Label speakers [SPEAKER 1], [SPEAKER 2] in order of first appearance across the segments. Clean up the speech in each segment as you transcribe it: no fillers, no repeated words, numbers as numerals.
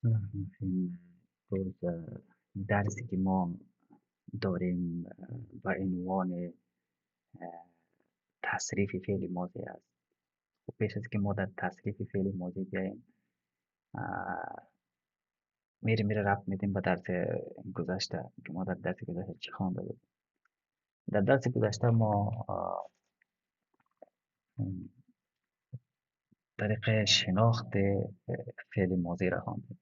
[SPEAKER 1] امروز درسی که ما داریم با عنوان تصریف فعل ماضی است. خب پیش از که ما در تصریف فعل ماضی بیاییم، میره رفت میدیم به درس گذشته که ما در درس گذشته چی خوانده بود. در درس گذشته ما طریق شناخت فعل ماضی را خواندیم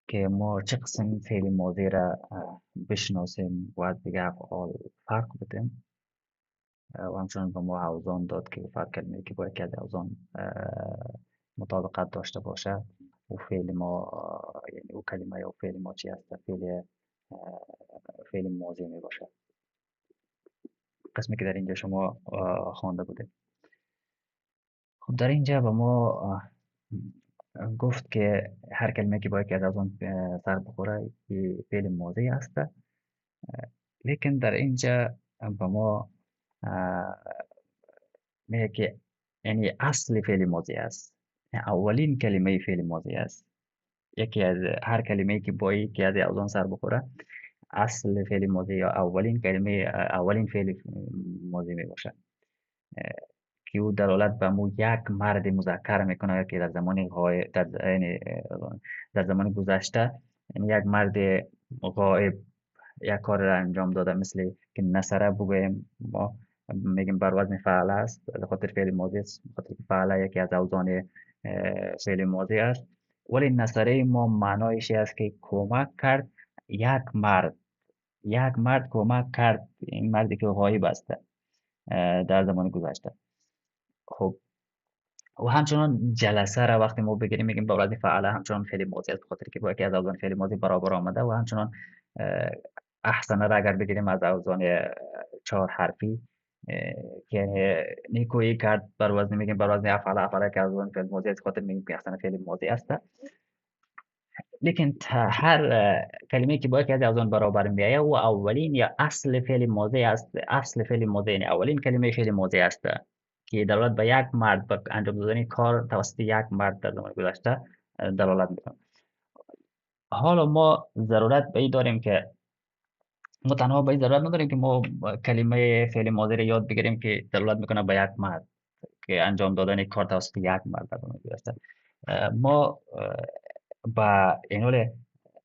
[SPEAKER 1] که ما چه قسم فعل ماضی را بشناسیم و از دیگه افعال فرق بدیم. و همچنان به ما اوزان داد که فرق کلمه که با یکی از اوزان مطابقت داشته باشه و فعل ما یعنی او کلمه یا فعل ما چی هست، فعل ماضی می باشه. قسمی که در اینجا شما خوانده بوده. خب در اینجا به ما گفت که هر کلمه که با یکی از اوزان سر بخوره فعل ماضی است. لیکن در اینجا به ما میگه که یعنی اصل فعل ماضی است، اولین کلمه فعل ماضی است. یکی از هر کلمه که با یکی از اوزان سر بخوره اصل فعل ماضی یا اولین کلمه اولین فعل ماضی می باشه که او دلالت به مو یک مرد مذکر میکنه که در زمان غایب یعنی در زمان گذشته یعنی یک مرد غایب یک کار را انجام داده، مثل که نصره بگوییم ما میگیم بر وزن فعل است به خاطر فعل ماضی است، به خاطر که فعل یکی از اوزان فعل ماضی است. ولی نصره ما معنایش است که کمک کرد. یک مرد یک مرد کمک کرد این مردی که غایب است در زمان گذشته. خب و همچنان جلسه را وقتی ما بگیریم میگیم با وزن فعل همچنان فعل ماضی است، به خاطر که با یکی از اوزان فعل ماضی برابر آمده. و همچنان احسن را اگر بگیریم از اوزان چهار حرفی که یعنی نیکویی کرد بر وزن میگیم بر وزن افعل، افعل که از اوزان فعل ماضی است، خاطر میگیم که احسن فعل ماضی است. لیکن هر کلمه که با یکی از اوزان برابر میآید و اولین یا اصل فعل ماضی است. اصل فعل ماضی یعنی اولین کلمه فعل ماضی است که دلالت به یک مرد به انجام دادن کار توسط یک مرد در زمان گذشته دلالت میکنه. حالا ما ضرورت به این داریم که ما تنها به این ضرورت نداریم که ما کلمه فعل ماضی رو یاد بگیریم که دلالت میکنه به یک مرد که انجام دادن کار توسط یک مرد در زمان گذشته. ما با این حال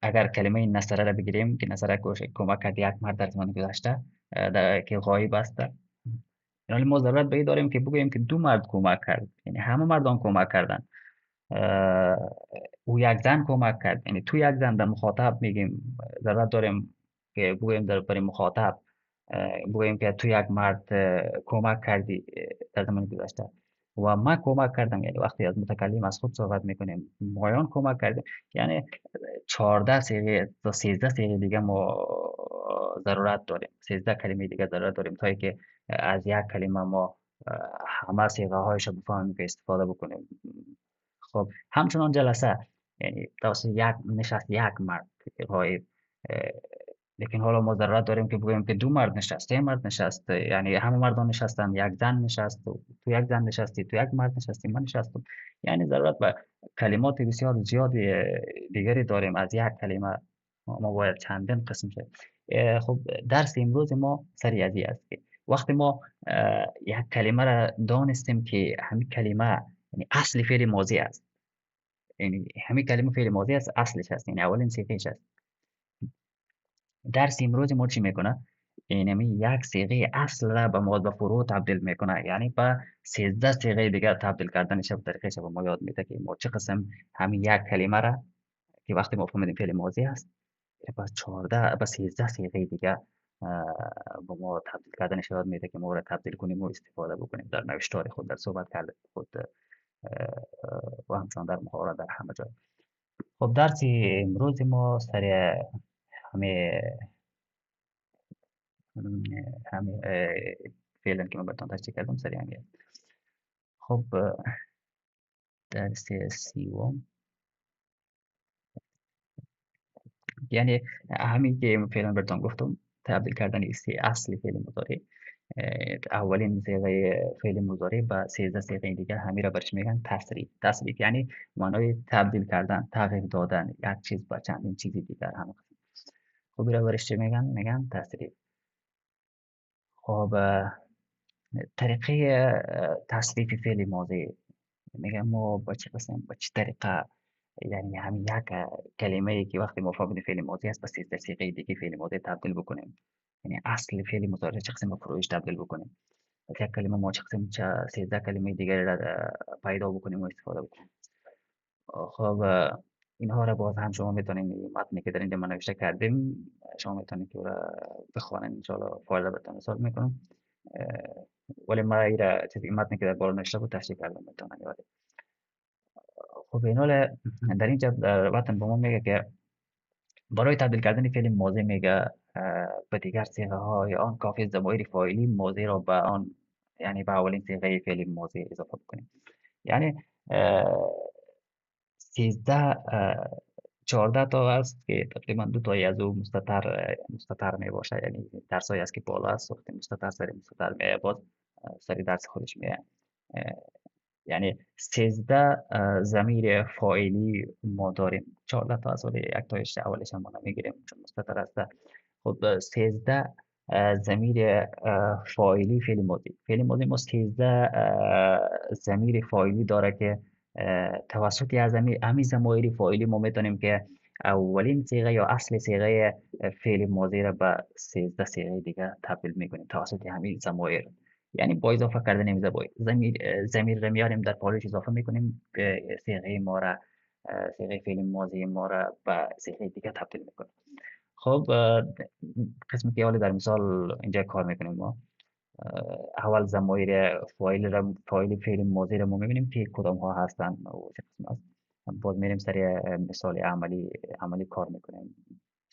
[SPEAKER 1] اگر کلمه نصره را بگیریم که نصره کمک کرد یک مرد در زمان گذشته که غایب است، یعنی ما ضرورت به این داریم که بگوییم که دو مرد کمک کرد، یعنی همه مردان کمک کردن. او یک زن کمک کرد، یعنی تو یک زن در مخاطب میگیم ضرورت داریم که بگوییم در برای مخاطب بگوییم که تو یک مرد کمک کردی در زمان گذشته. و من کمک کردم، یعنی وقتی از متکلم از خود صحبت میکنیم مایان کمک کردیم، یعنی 14 صیغه تا 13 صیغه دیگه ما ضرورت داریم، 13 کلمه دیگه ضرورت داریم تا که از یک کلمه ما همه صیغه هایش رو بفهمیم که استفاده بکنیم. خب همچنان جلسه یعنی توسط یک نشست یک مرد غایب، لیکن حالا ما ضرورت داریم که بگوییم که دو مرد نشست، سه مرد نشست، یعنی همه مردان نشستن، یک زن نشست، تو یک زن نشستی، تو یک مرد نشستی، من نشستم. یعنی ضرورت به کلمات بسیار زیادی دیگری داریم. از یک کلمه ما باید چندین قسم شد. خب درس امروز ما سری ازی است که وقتی ما یک کلمه را دانستیم که همین کلمه یعنی اصل فعل ماضی است، یعنی همین کلمه فعل ماضی است، اصلش هست، یعنی اولین صیغهش است. درس امروز ما چی میکنه؟ یعنی یک صیغه اصل را به ماضی فروع تبدیل میکنه، یعنی به 13 صیغه دیگر تبدیل کردنش به طریقش به ما یاد میده که ما چه قسم همین یک کلمه را که وقتی ما فهمیدیم فعل ماضی است با 14 با 13 صیغه دیگه با ما تبدیل کردنش یاد میده که ما را تبدیل کنیم و استفاده بکنیم در نوشتار خود، در صحبت کرده خود و همچنان در محاورات در همه جای. خب درس امروز ما سر همه همه فعلا که من براتون تشریح کردم سریع میاد. خب درس سیوم یعنی همین که فعلا براتون گفتم تبدیل کردن اصل فعل مضارع اولین صیغه فعل مضارع با 13 صیغه دیگر همه را برش میگن تصریف. تصریف یعنی معنای تبدیل کردن، تغییر دادن یک چیز با چندین چیز دیگر هم. خب را برش چی میگن؟ میگن تصریف. خب طریقه تصریف فعل ماضی، میگم ما با چه قسم، با چه طریقه، یعنی همین یک کلمه ای که وقتی ما فهمیدیم فعل ماضی است، بس 13 صیغه دیگه فعل ماضی تبدیل بکنیم. یعنی اصل فعل مضارع چه قسم فروش تبدیل بکنیم. از یک کلمه ما چه قسم 13 کلمه دیگر را پیدا بکنیم و استفاده بکنیم. خب اینها را باز هم شما میتونید متنی که در اینجا ما نوشته کردیم، شما میتونید که او را بخوانید، انشاءالله فایده بهتون حساب میکنم. ولی ما ایره چیزی متنی که در بالا نوشته بود تشریح کردم میتونم یاد. خب این حال در اینجا در متن به ما میگه که برای تبدیل کردن فعل ماضی میگه به دیگر صیغه های آن کافی ضمایر فاعلی ماضی را به آن، یعنی به اولین صیغه فعل ماضی اضافه بکنیم. یعنی 13 14 تا است که تقریبا دو تایی از او مستتر می باشه، یعنی درسایی است که بالا است، وقتی مستتر سر مستتر می باز سری درس خودش می، یعنی 13 ضمیر فاعلی ما داریم. 14 تا از، ولی یک تایش اولش هم ما نمیگیریم چون مستتر است. خب 13 ضمیر فاعلی فعل ماضی. فعل ماضی ما 13 ضمیر فاعلی داره که توسط از همین ضمایر فاعلی ما میتونیم که اولین صیغه یا اصل صیغه فعل ماضی را به 13 صیغه دیگه تبدیل میکنیم توسط همین ضمایر. یعنی با اضافه کردن این ضمیر را میاریم در پالوش اضافه میکنیم به صیغه ما را، صیغه فعل ماضی ما را به صیغه دیگه تبدیل میکنیم. خب قسمی که حالا در مثال اینجا کار میکنیم ما، اول ضمایر فاعل فعل ماضی را ما میبینیم که کدام ها هستن و چه قسم است. باز میریم سر مثال عملی کار میکنیم،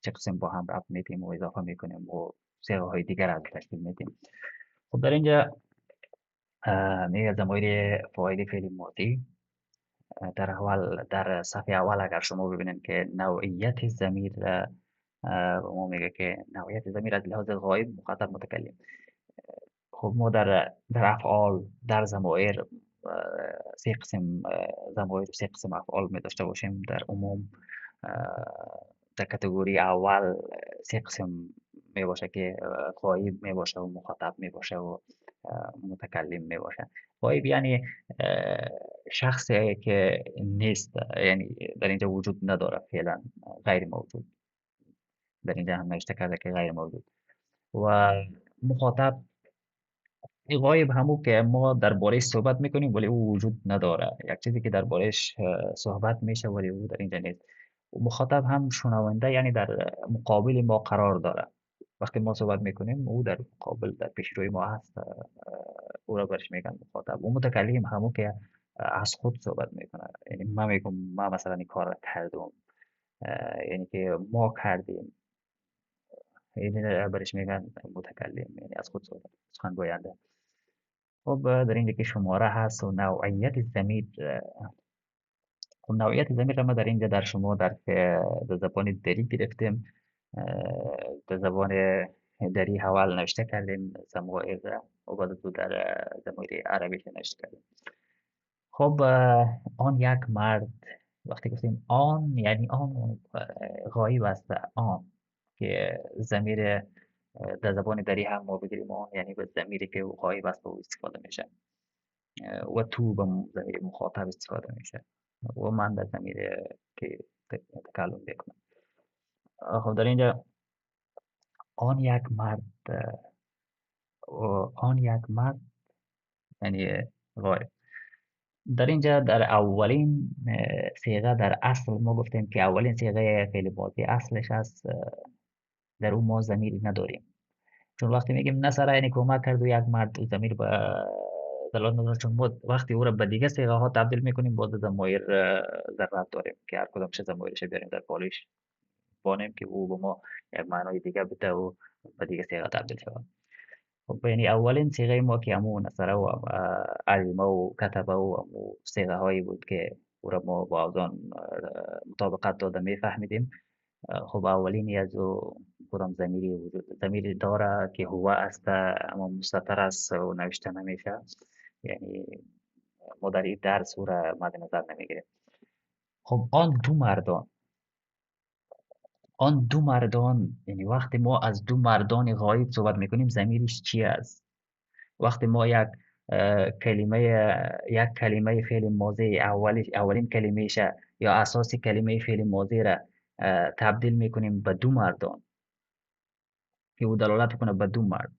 [SPEAKER 1] چه قسم با هم ربط میدیم و اضافه میکنیم و صیغه های دیگر از تشکیل میدیم. خب در اینجا میگه ضمایر فاعل فعل ماضی در صفحه اول اگر شما ببینید که نوعیت ضمیر ما میگه که نوعیت ضمیر از لحاظ غایب، مخاطب، متکلم. خب ما در افعال، در ضمایر سه قسم ضمایر و سه قسم افعال می داشته باشیم. در عموم در کتگوری اول سه قسم می باشه که غایب می باشه و مخاطب می باشه و متکلم می باشه. غایب یعنی شخصی که نیست، یعنی در اینجا وجود نداره، فعلا غیر موجود. در اینجا هم نوشته کرده که غیر موجود. و مخاطب غایب همو که ما درباره‌اش صحبت میکنیم ولی او وجود نداره، یک چیزی که درباره‌اش صحبت میشه ولی او در اینجا نیست. و مخاطب هم شنونده، یعنی در مقابل ما قرار داره. وقتی ما صحبت میکنیم او در مقابل، در پیشروی ما هست، او را برش میگن مخاطب. و متکلم همو که از خود صحبت میکنه، یعنی من میگم ما مثلا این کار را کردم، یعنی که ما کردیم، یعنی برش میگن متکلم، یعنی از خود صحبت، سخن گوینده. خب در اینجا که شماره هست و نوعیت ضمیر. خب نوعیت ضمیر را ما در اینجا در شما در زبان دری گرفتیم. در زبان دری حوال نوشته کردیم ضمایر را و بعد تو در ضمیر عربی نوشته کردیم. خب آن یک مرد، وقتی گفتیم آن یعنی آن غایب است. آن که ضمیر در زبان دری هم ما بگیریم آن یعنی به ضمیری که غایب است و استفاده میشه. و تو به ضمیر مخاطب استفاده میشه و من در ضمیر که تکلم بکنم. خب در اینجا آن یک مرد، آن یک مرد یعنی غایب. در اینجا در اولین صیغه، در اصل ما گفتیم که اولین صیغه فعل ماضی اصلش است، در اون ما ضمیری نداریم. چون وقتی میگیم نصر یعنی کمک کرد و یک مرد، ضمیر به دلالت نداره، چون ما وقتی او را به دیگه صیغه ها تبدیل میکنیم باز ضمایر ضرورت داریم که هر کدامش ضمایرش بیاریم در پالوش بانیم که او به ما یک معنای دیگه بده و به دیگه صیغه تبدیل شود. خب یعنی اولین صیغه ما که همون نصره و علمه و کتبه و همون صیغه هایی بود که او را ما با اوزان مطابقت داده میفهمیدیم. خب اولینی از کدام ضمیری وجود ضمیری داره که هو است اما مستتر است و نوشته نمیشه. یعنی ما در این درس او را مد نظر نمیگیریم. خب آن دو مردان یعنی وقتی ما از دو مردان غایب صحبت میکنیم ضمیرش چی است؟ وقتی ما یک کلمه فعل ماضی اولین کلمهش یا اساسی کلمه فعل ماضی را تبدیل میکنیم به دو مردان که او دلالت کنه به دو مرد،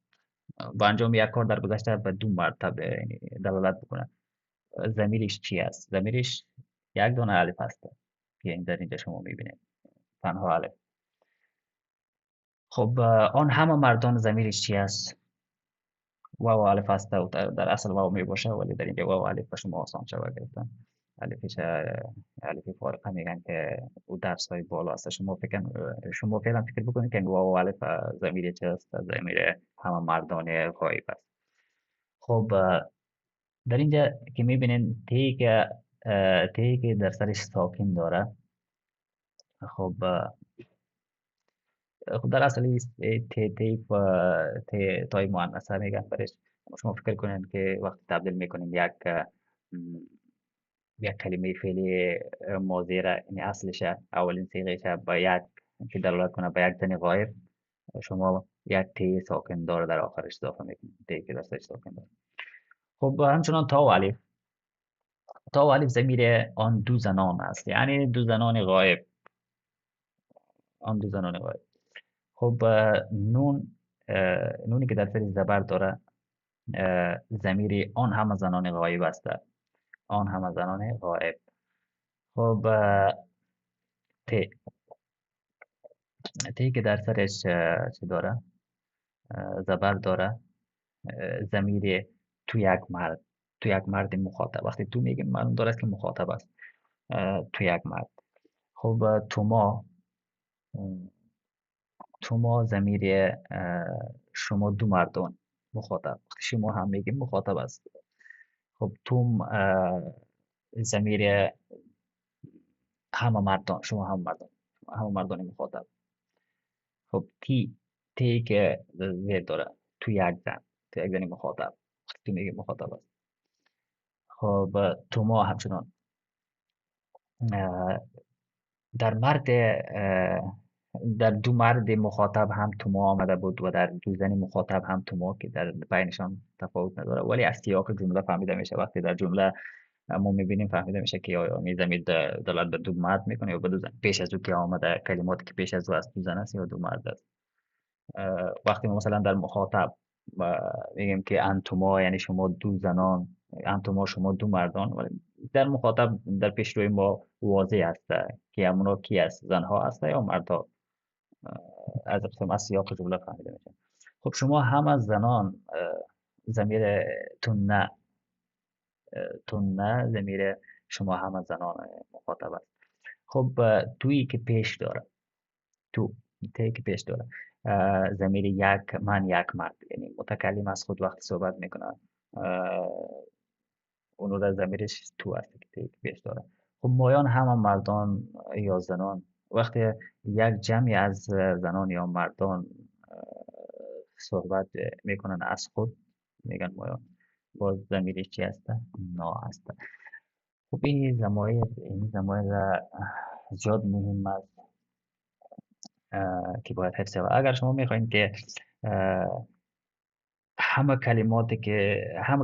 [SPEAKER 1] با انجام یک کار در گذشته به دو مرد یعنی دلالت بکنه. ضمیرش چی است؟ ضمیرش یک دانه الف هست که این در اینجا شما میبینید، تنها الف. خب آن همه مردان ضمیرش چی است؟ واو الف هست و در اصل واو می باشه، ولی در اینجا واو الف به شما آسان شود گرفتن. الفش الف فارقه میگن که او درس های بالا است. شما فعلا فکر بکنید که واو الف ضمیر چه است؟ ضمیر همه مردان غایب است. خب در اینجا که میبینین تی که در سرش ساکن داره. خب در اصل تی تای مؤنثه میگن برش. شما فکر کنین که وقتی تبدیل میکنین یک کلمه فعلی ماضی را، یعنی اصلش اولین صیغهش با یک که دلالت کنه به یک زن غایب، شما یک تی ساکن داره در آخرش اضافه میکنید، تی که در سرش ساکن داره. خب همچنان تا و الف ضمیر آن دو زنان است، یعنی دو زنان غایب. آن دو زنان غایب. خب نونی که در سر زبر داره ضمیر آن همه زنان غایب است. آن همه زنان غایب. خب ت تی که در سرش چی داره؟ زبر داره ضمیر تو یک مرد مخاطب. وقتی تو میگیم معلوم داره که مخاطب است. تو یک مرد. خب توما ضمیر شما دو مردان مخاطب. وقتی شما هم میگیم مخاطب است. خب توم ضمیر همه مردان، شما همه مردان مخاطب. خب تی که زیر داره تو یک زن مخاطب. تو میگه مخاطب است. خب توما همچنان در دو مرد مخاطب هم توما آمده بود و در دو زن مخاطب هم توما، که در بینشان تفاوت نداره، ولی از سیاق جمله فهمیده میشه. وقتی در جمله ما میبینیم فهمیده میشه که آیا می ضمیر دلالت به دو مرد میکنه یا به دو زن. پیش از او که آمده کلماتی که پیش از او است دو زن است یا دو مرد است. وقتی ما مثلا در مخاطب میگیم که انتما، یعنی شما دو زنان، انتما شما دو مردان، ولی در مخاطب در پیش روی ما واضح است که همونا کی است، زنها است یا مردها. از قسم از سیاق جمله فهمیده میشه. خب شما هم از زنان ضمیر تنه ضمیر شما هم از زنان مخاطب است. خب تویی که پیش داره تی که پیش داره ضمیر یک مرد، یعنی متکلم از خود وقتی صحبت میکنه اونو در ضمیرش تو است که تی که پیش داره. خب مایان همه مردان یا زنان. وقتی یک جمعی از زنان یا مردان صحبت میکنن از خود میگن مایان. باز ضمیرش چی هست؟ نا هست. خب این ضمایر زیاد مهم است که باید حفظ شود. اگر شما میخواین که همه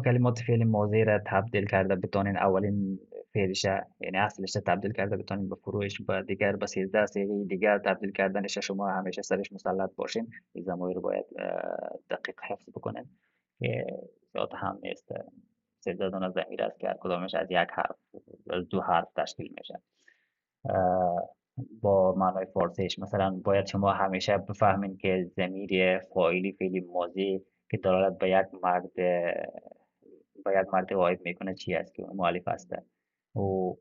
[SPEAKER 1] کلمات فعل ماضی را تبدیل کرده بتونین اولین فعلش، یعنی اصلش را تبدیل کرده بتونین به فروعش با دیگر به 13 صیغه دیگر تبدیل کردنش، شما همیشه سرش مسلط باشین. این ضمایر رو باید دقیق حفظ بکنین که زیاد هم نیست. 13 دانه ضمیر است که هر کدامش از یک حرف، از دو حرف تشکیل میشه. با معنای فارسیش مثلا باید شما همیشه بفهمین که ضمیر فاعلی فعل ماضی که دلالت به یک مرد غایب میکنه چی است که مؤلف است. و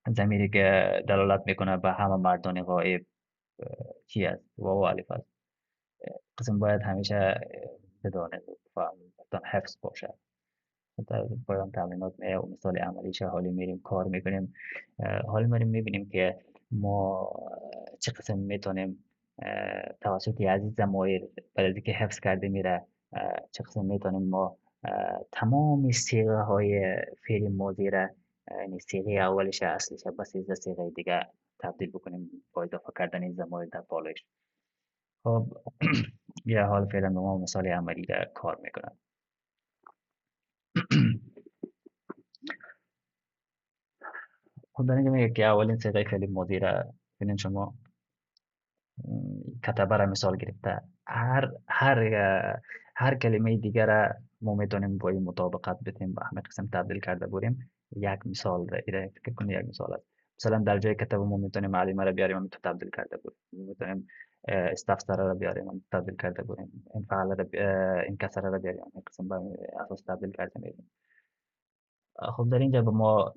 [SPEAKER 1] ضمیری که دلالت میکنه به همه مردان غایب چی است؟ واو الف است. قسم باید همیشه بدانید و بفهمید، حفظ باشه. در پایان تمرینات و مثال عملیش حالی میریم کار میکنیم. حالی میریم میبینیم که ما چه قسم میتونیم توسط از این ضمایر بعد از اینکه حفظ کرده میره چه قسم میتونیم ما تمام صیغه های فعل ماضی را یعنی صیغه اولش اصلیش با 13 صیغه دیگه تبدیل بکنیم با اضافه کردن این ضمایر در بالایش. خب یه حال فعلا به ما مثال عملی را کار میکنم. خب در اینجا میگه که اولین صیغه فعل ماضی را ببینید شما کتبه را مثال گرفته هر کلمه دیگر را ما میتونیم با این مطابقت بدیم و همه قسم تبدیل کرده بریم. یک مثال را ایره فکر کنید یک مثال است. مثلا در جای کتبه ما میتونیم معلمه را بیاریم و تبدیل کرده بریم. میتونیم استفسر را بیاریم و تبدیل کرده بریم. این فعل را این کسر را بیاریم این قسم به اساس تبدیل کرده میریم. خب در اینجا به ما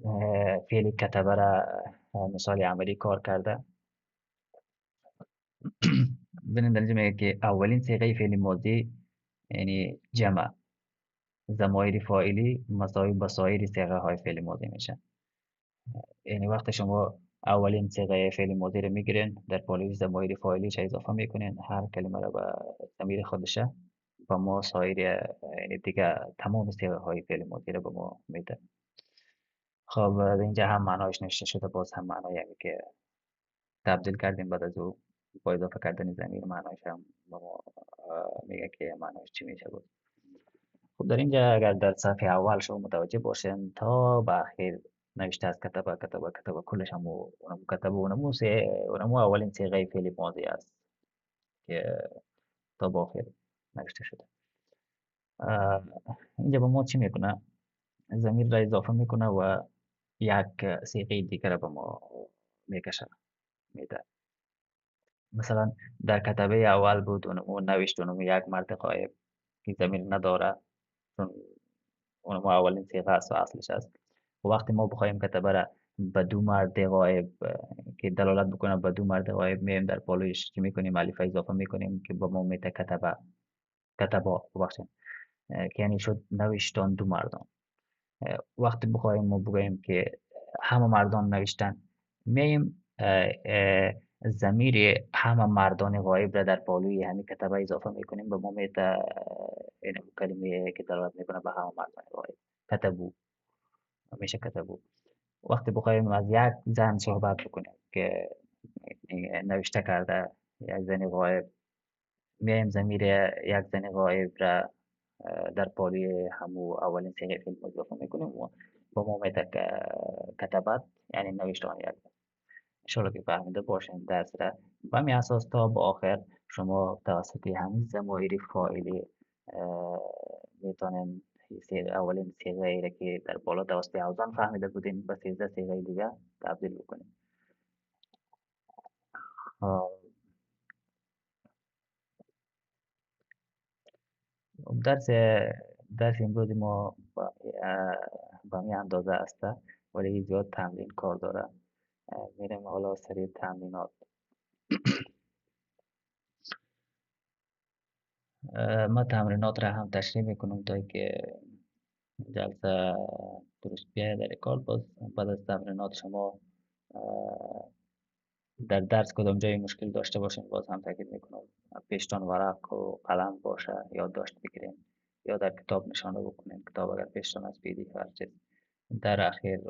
[SPEAKER 1] فعل کتبه را مثال عملی کار کرده. ببینید در اینجا میگه که اولین صیغه فعل ماضی یعنی جمع ضمایر فاعلی مساوی با سایر صیغه های فعل ماضی میشه. یعنی وقتی شما اولین صیغه فعل ماضی رو میگیرین در پالوی ضمایر فاعلیش اضافه میکنین هر کلمه رو به ضمیر خودشه و ما سایر یعنی دیگه تمام صیغه های فعل ماضی رو به ما میده. خب اینجا هم معنایش نوشته شده باز هم معنای یعنی که تبدیل کردیم بعد از او با اضافه کردن ضمیر معنایش هم به ما میگه که معنایش چی میشه بود. خب در اینجا اگر در صفحه اول شما متوجه باشین تا به اخیر نوشته از کتبه کلش هم اونمو کتبه اونمو اولین صیغه فعل ماضی است که تا به آخر نوشته شده. اینجا به ما چی میکنه؟ ضمیر را اضافه میکنه و یک صیغه دیگر به ما میکشه میده. مثلا در کتبه اول بود اونمو نوشت اونمو یک مرد غایب که ضمیر نداره چون اونمو اولین صیغه است و اصلش است. و وقتی ما بخوایم کتبه را به دو مرد غایب که دلالت بکنه به دو مرد غایب میایم در پالویش چی میکنیم الف اضافه میکنیم که به ما میده کتبا ببخشید که یعنی شد نوشتان دو مردان. وقتی بخوایم ما بگوییم که همه مردان نوشتن میایم ضمیر همه مردان غایب را در پالوی همین کتبه اضافه میکنیم به ما میده این کلمه که دلالت میکنه به همه مردان غایب کتبو میشه کتبو. وقتی بخوایم از یک زن صحبت بکنیم که نوشته کرده یک زن غایب میایم ضمیر یک زن غایب را در پالوی همو اولین صیغه فعل اضافه میکنیم و با ما میده کتبت یعنی نوشتن یک زن. انشاءالله که فهمیده باشین درس را و همین اساس تا به آخر شما توسط همین ضمایر فاعلی میتونین اولین صیغه ای را که در بالا توسط اوزان فهمیده بودین به 13 صیغه دیگه تبدیل بکنیم. درس درس امروز ما با همین اندازه است ولی زیاد تمرین کار داره. میریم حالا سری تمرینات. ما تمرینات را هم تشریح میکنم تا که جلسه درست بیاید در کار. باز بعد از تمرینات شما در درس کدام جایی مشکل داشته باشین باز هم تاکید میکنم پیشتان ورق و قلم باشه یادداشت بگیرین یا در کتاب نشانه بکنین. کتاب اگر پیشتان از پی دی اف هر چیز در اخیر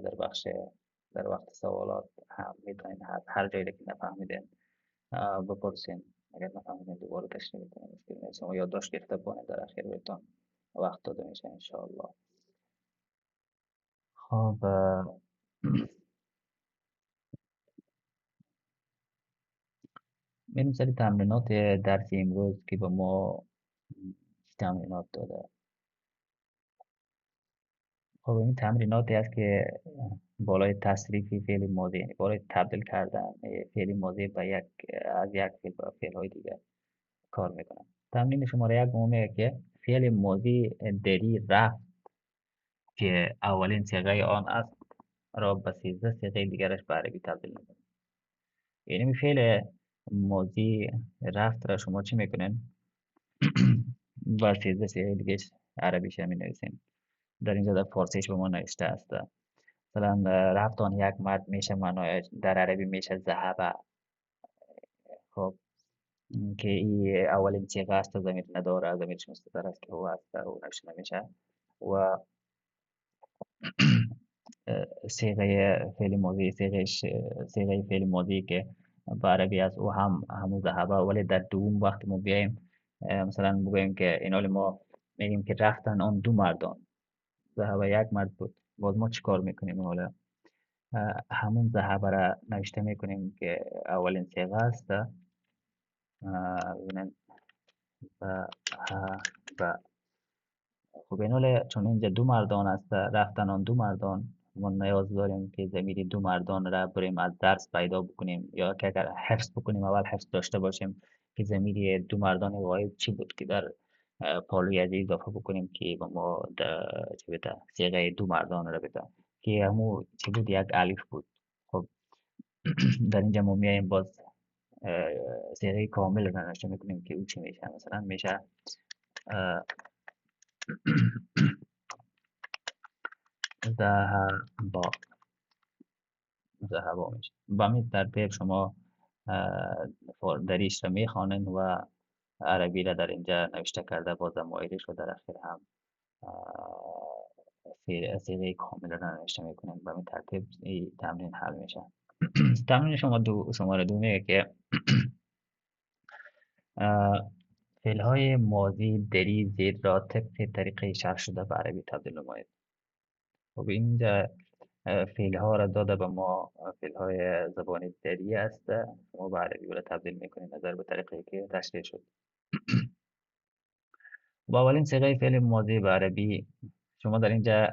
[SPEAKER 1] در بخش در وقت سوالات هم میتونین هر جایی که نفهمیدین بپرسین. اگر نفهمیدین دوباره تشریح میکنین مشکل نیست. شما یادداشت گرفته بکنین در اخیر بهتون وقت داده میشه انشاءالله. خب بریم سری تمرینات درس امروز که به ما تمرینات داده. خب این تمریناتی است که بالای تصریفی فعل ماضی یعنی بالای تبدیل کردن فعل ماضی به از یک فعل به فعل های دیگر کار میکنن. تمرین شماره یک میگه که فعل ماضی دری رفت که اولین صیغه آن است را به 13 صیغه دیگرش به عربی تبدیل میکنن. یعنی فعل ماضی رفت را شما چی میکنین؟ با 13 صیغه دیگه عربیش می نویسین. در اینجا در فارسیش به ما نوشته است. مثلا رفت آن یک مرد میشه معنای در عربی میشه ذهب. خب که این اولین صیغه است ضمیر نداره، ضمیرش مستتر است که هو است و نوشته نمیشه. و صيغه فعل ماضی صيغه فعل ماضی که به عربی است او هم همون ذهبه، ولی در دوم وقتی ما بیایم مثلا بگوییم که اینال ما میگیم که رفتن آن دو مردان، ذهبه یک مرد بود، باز ما چیکار میکنیم؟ حالا همون ذهبه را نوشته میکنیم که اولین صیغه است. ببینید و خب این حاله چون اینجا دو مردان است، رفتن آن دو مردان، ما نیاز داریم که ضمیر دو مردان را بریم از درس پیدا بکنیم، یا که اگر حفظ بکنیم اول حفظ داشته باشیم که ضمیر دو مردان غایب چی بود که در پالوی از اضافه بکنیم که به ما چی بده صیغه دو مردان را بده که همو چی بود؟ یک الف بود. خب در اینجا ما میایم باز صیغه کامل را نوشته میکنیم که او چی میشه. مثلا میشه ذهب ذهبا میشه. به همین ترتیب شما دریش را میخوانند و عربی را در اینجا نوشته کرده با ضمایرش و در اخیر هم صیغه کامل را نوشته میکنند. به همین ترتیب این تمرین حل میشه. تمرین شماره دو میگه که فعل های ماضی دری زید را طبق طریقه شرح شده به عربی تبدیل نمایید. خب اینجا فعل ها را داده به ما، فعل های زبان دری است، شما به عربی را تبدیل میکنید نظر به طریقه که تشریح شد. با اولین صیغه فعل ماضی به عربی شما در اینجا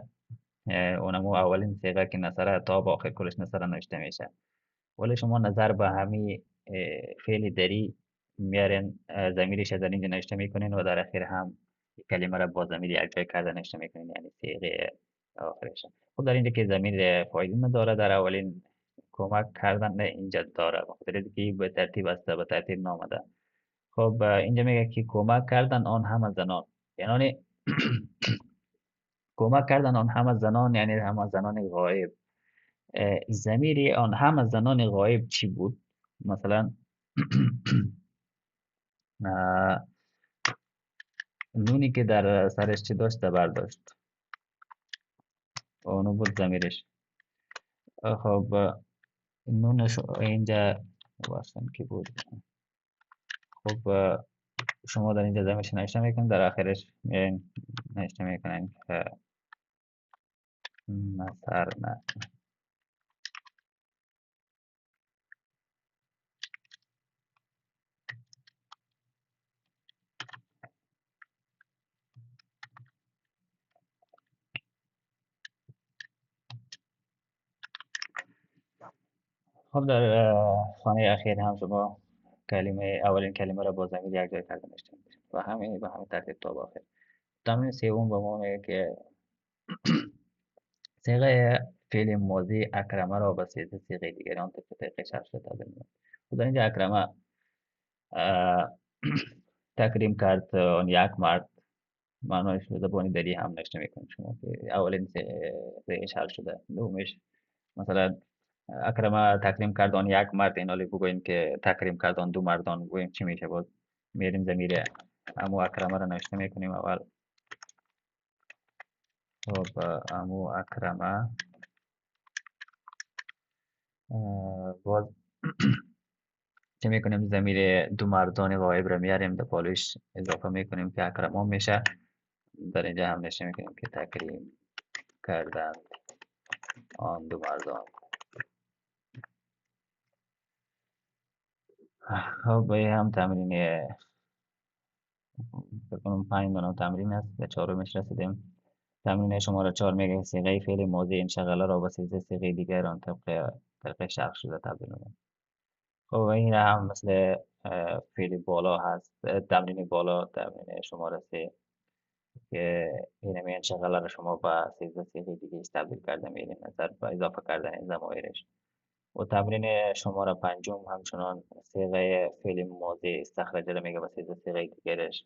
[SPEAKER 1] اونمو اولین صیغه که نصره تا با آخر کلش نصره نوشته میشه، ولی شما نظر به همین فعل دری میارین ضمیرش در اینجا نوشته میکنین و در اخیر هم کلمه را با ضمیر یک جای کرده نوشته میکنین، یعنی صیغه آخرش. خب در اینجا که ضمیر فاعلی نداره، در اولین کمک کردن نه اینجا داره، بخاطر اینکه به ترتیب است، به ترتیب نامده. خب اینجا میگه که کمک کردن آن همه زنان، یعنی کمک کردن آن همه زنان یعنی همه زنان غایب. ضمیر آن همه زنان غایب چی بود؟ مثلا نونی که در سرش چی داشت برداشت، اونو بود ضمیرش. خب نونش اینجا واسم کی بود؟ خب شما در اینجا ضمیرش نوشته میکنید، در آخرش نوشته میکنید که مثلا. خب در خانه اخیر هم شما اولین کلمه را با ضمیر یک جای کرده نوشته میکنید و همین به همین ترتیب تا به آخر. تمرین سوم به ما میگه که صیغه فعل ماضی اکرمه را به صیغه دیگری آن طبق طریق شرح شده تبدیل می‌کنیم. خب در اینجا اکرمه تکریم کرد آن یک مرد، معنایش به زبان دری هم نوشته میکنید شما که اولین صیغهش حل شده. دومش مثلا اکرمه تکریم کرد آن یک مرد، این حالی بگوییم که تکریم کرد آن دو مردان، بگوییم چی میشه؟ باز میریم ضمیر امو اکرمه را نوشته میکنیم اول. خب امو اکرمه باز چه میکنیم؟ ضمیر دو مردان غایب را میاریم در پالوش اضافه میکنیم که اکرمان میشه. در اینجا هم نوشته میکنیم که تکریم کردند آن دو مردان. خب این هم تمرین فکر کنم 5 تمرین است، به چهارمش رسیدیم. تمرین شماره 4 میگه صیغه فعل ماضی انشغاله را به صیغه دیگر آن طبق شرح شده تبدیل کنیم. خب این هم مثل فعل بالا هست. تمرین بالا تمرین شماره 3 که این می انشغاله را شما با صیغه دیگه تبدیل کرده میرین نظر به اضافه کردن ضمایرش. و تمرین شماره 5 همچنان صیغه فعل ماضی استخرجه را میگه به صیغه دیگرش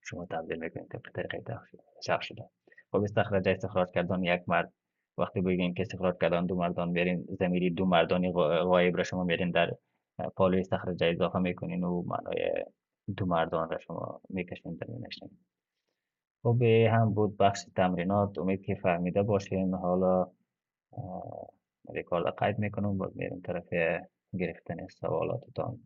[SPEAKER 1] شما تبدیل میکنید طبق طریقه شرح شده. خب استخراج کردن یک مرد وقتی بگین که استخراج کردن دو مردان میرین ضمیری دو مردانی غایب را شما میرین در پالوی استخراج اضافه میکنین و معنای دو مردان را شما میکشین در نشین. خب هم بود بخش تمرینات. امید که فهمیده باشین. حالا ریکارد قید میکنم باز میرم طرف گرفتن سوالاتتان.